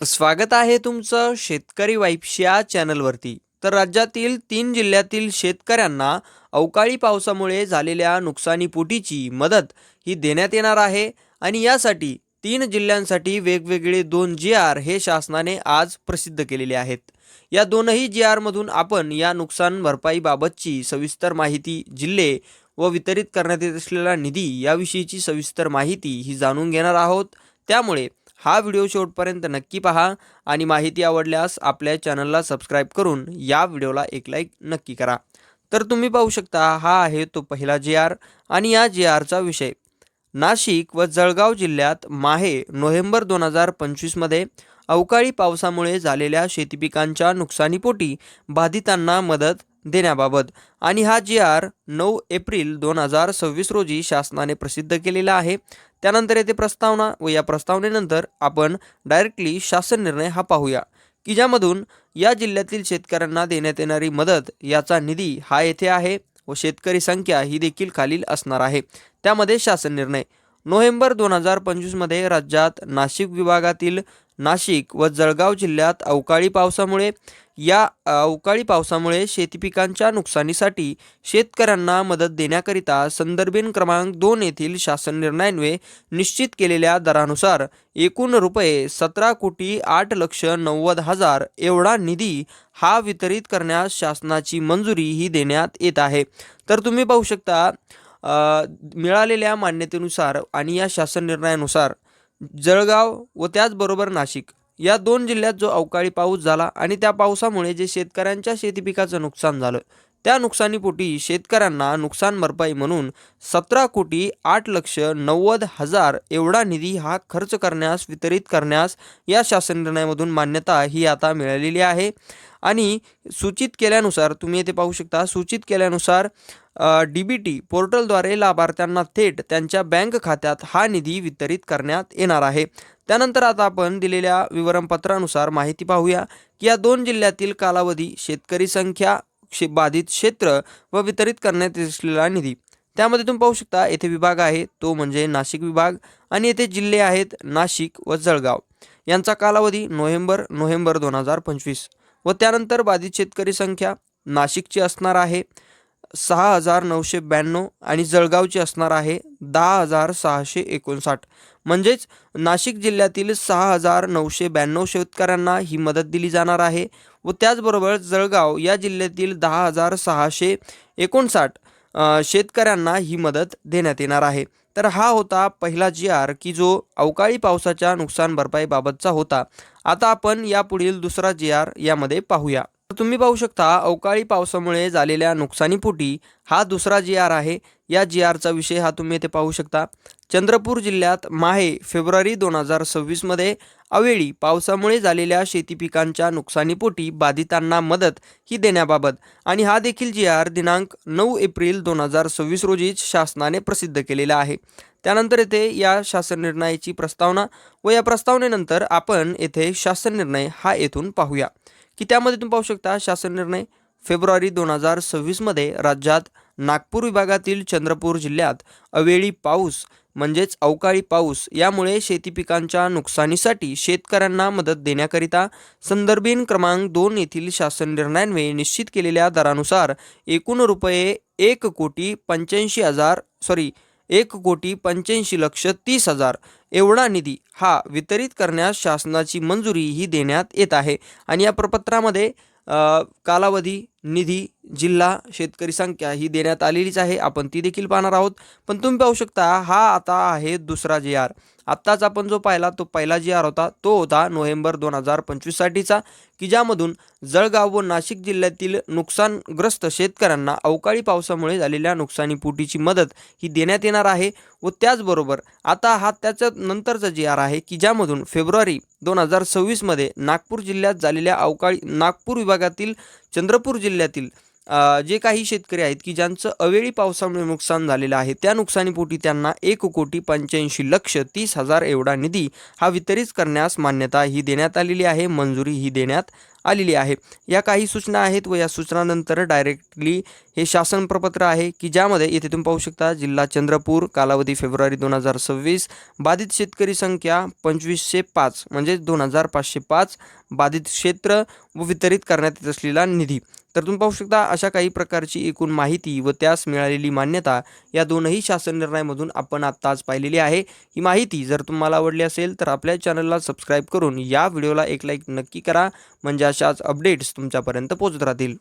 स्वागत आहे तुमचं शेतकरी वाईब्स या चॅनलवरती. तर राज्यातील 3 जिल्ह्यातील शेतकऱ्यांना अवकाळी पावसामुळे झालेल्या नुकसानीपोटीची मदत ही देण्यात येणार आहे आणि यासाठी 3 जिल्ह्यांसाठी वेगवेगळे 2 जी आर हे शासनाने आज प्रसिद्ध केलेले आहेत. या दोनही जी-आरमधून आपण या नुकसान भरपाईबाबतची सविस्तर माहिती, जिल्हे व वितरित करण्यात येत असलेला निधी याविषयीची सविस्तर माहिती ही जाणून घेणार आहोत. त्यामुळे हा व्हिडिओ शेवटपर्यंत नक्की पहा आणि माहिती आवडल्यास आपल्या चॅनलला सबस्क्राईब करून या व्हिडिओला एक लाईक नक्की करा. तर तुम्ही पाहू शकता, हा आहे तो पहिला जी-आर आणि या जी-आरचा विषय नाशिक व जळगाव जिल्ह्यात माहे नोव्हेंबर 2025 मध्ये अवकाळी पावसामुळे झालेल्या शेतीपिकांच्या नुकसानीपोटी बाधितांना मदत देण्याबाबत आणि हा जी-आर 9 एप्रिल 2026 रोजी शासनाने प्रसिद्ध केलेला आहे. त्यानंतर येथे प्रस्तावना व या प्रस्तावनेनंतर आपण डायरेक्टली शासन निर्णय हा पाहूया की ज्यामधून या जिल्ह्यातील शेतकऱ्यांना देण्यात येणारी मदत याचा निधी हा येथे आहे व शेतकरी संख्या ही देखील खालील असणार आहे. त्यामध्ये शासन निर्णय नोव्हेंबर 2025 मध्ये राज्यात नाशिक विभागातील नाशिक व जळगाव जिल्ह्यात अवकाळी पावसामुळे शेतीपिकांच्या नुकसानीसाठी शेतकऱ्यांना मदत देण्याकरिता संदर्भित क्रमांक 2 येथील शासन निर्णयान्वये निश्चित केलेल्या दरानुसार एकूण रुपये 17,08,90,000 एवढा निधी हा वितरित करण्यास शासनाची मंजुरी ही देण्यात येत आहे. तर तुम्ही पाहू शकता, मिळालेल्या मान्यतेनुसार आणि या शासन निर्णयानुसार जळगाव व त्याचबरोबर नाशिक या 2 जिल्ह्यात जो अवकाळी पाऊस झाला आणि त्या पावसामुळे जे शेतकऱ्यांच्या शेतीपिकाचं नुकसान झालं, त्या नुकसानीपोटी शेतकऱ्यांना नुकसान भरपाई म्हणून 17,08,90,000 एवढा निधी हा खर्च करण्यास वितरित करण्यास या शासन निर्णयामधून मान्यता ही आता मिळालेली आहे. आणि सूचित केल्यानुसार तुम्ही येथे पाहू शकता, सूचित केल्यानुसार DBT पोर्टलद्वारे लाभार्थ्यांना थेट त्यांच्या बँक खात्यात हा निधी वितरित करण्यात येणार आहे. त्यानंतर आता आपण दिलेल्या विवरणपत्रानुसार माहिती पाहूया की या 2 जिल्ह्यातील कालावधी, शेतकरी संख्या, बाधित क्षेत्र व वितरित करण्यात असलेला निधी. त्यामध्ये तुम्ही पाहू शकता, येथे विभाग आहे तो म्हणजे नाशिक विभाग आणि येथे जिल्हे आहेत नाशिक व जळगाव. यांचा कालावधी नोव्हेंबर 2025 व त्यानंतर बाधित शेतकरी संख्या नाशिकची असणार आहे 6,992 आणि जळगावची असणार आहे 10,659. म्हणजेच नाशिक जिल्ह्यातील 6,992 शेतकऱ्यांना ही मदत दिली जाणार आहे व त्याचबरोबर जळगाव या जिल्ह्यातील 10,659 शेतकऱ्यांना ही मदत देण्यात येणार आहे. तर हा होता पहिला जी-आर की जो अवकाळी पावसाच्या नुकसान भरपाईबाबतचा होता. आता आपण यापुढील दुसरा जी-आर यामध्ये पाहूया. तुम्ही पाहू शकता, अवकाळी पावसामुळे झालेल्या नुकसानीपोटी हा दुसरा जी-आर आहे. या जी-आरचा विषय हा तुम्ही येथे पाहू शकता. चंद्रपूर जिल्ह्यात माहे फेब्रुवारी 2026 मध्ये अवेळी पावसामुळे झालेल्या शेतीपिकांच्या नुकसानीपोटी बाधितांना मदत ही देण्याबाबत आणि हा देखील जी-आर दिनांक 9 एप्रिल 2026 रोजी शासनाने प्रसिद्ध केलेला आहे. त्यानंतर येथे या शासन निर्णयाची प्रस्तावना व या प्रस्तावनेनंतर आपण येथे शासन निर्णय हा येथून पाहूया की त्यामध्ये तुम्ही पाहू शकता, शासन निर्णय फेब्रुवारी 2026 मध्ये राज्यात नागपूर विभागातील चंद्रपूर जिल्ह्यात अवेळी पाऊस म्हणजेच अवकाळी पाऊस यामुळे शेतीपिकांच्या नुकसानीसाठी शेतकऱ्यांना मदत देण्याकरिता संदर्भित क्रमांक 2 येथील शासन निर्णयान्वये निश्चित केलेल्या दरानुसार एकूण रुपये 1,85,30,000 एवढा निधी हा वितरित करण्यास शासनाची मंजुरी ही देण्यात येत आहे. आणि या प्रपत्रामध्ये कालावधी, निधी, जिल्हा, शेतकरी संख्या ही देण्यात आलेलीच आहे. आपण ती देखील पाहणार आहोत. पण तुम्ही पाहू शकता, हा आता आहे दुसरा जी-आर. आत्ताच आपण जो पाहिला तो पहिला जी-आर होता, तो होता नोव्हेंबर 2025 साठीचा की ज्यामधून जळगाव व नाशिक जिल्ह्यातील नुकसानग्रस्त शेतकऱ्यांना अवकाळी पावसामुळे झालेल्या नुकसानीपोटीची मदत ही देण्यात येणार आहे. व त्याचबरोबर आता हा त्याच्या नंतरचा जी-आर आहे की ज्यामधून फेब्रुवारी 2026 मध्ये नागपूर जिल्ह्यात झालेल्या नागपूर विभागातील चंद्रपूर जिल्ह्यातील जे काही शेतकरी आहेत की ज्यांचं अवेळी पावसामुळे नुकसान झालेलं आहे, त्या नुकसानीपोटी त्यांना 1,85,30,000 एवढा निधी हा वितरित करण्यास मान्यता ही देण्यात आलेली आहे, मंजुरी ही देण्यात आलेली आहे. या काही सूचना आहेत व या सूचनानंतर डायरेक्टली हे शासन प्रपत्र आहे की ज्यामध्ये इथे तुम्ही पाहू शकता जिल्हा चंद्रपूर, कालावधी फेब्रुवारी 2026, बाधित शेतकरी संख्या 2505 म्हणजे 2505 बाधित क्षेत्र व वितरित करण्यात येत असलेला निधी. तर तुम्ही पाहू शकता अशा काही प्रकारची एकूण माहिती व त्यास मिळालेली मान्यता या दोनही शासन निर्णयामधून आपण आत्ताच पाहिलेली आहे. ही माहिती जर तुम्हाला आवडली असेल तर आपल्या चॅनलला सबस्क्राईब करून या व्हिडिओला एक लाईक नक्की करा, म्हणजे अशाच अपडेट्स तुमच्यापर्यंत पोहोचत राहतील.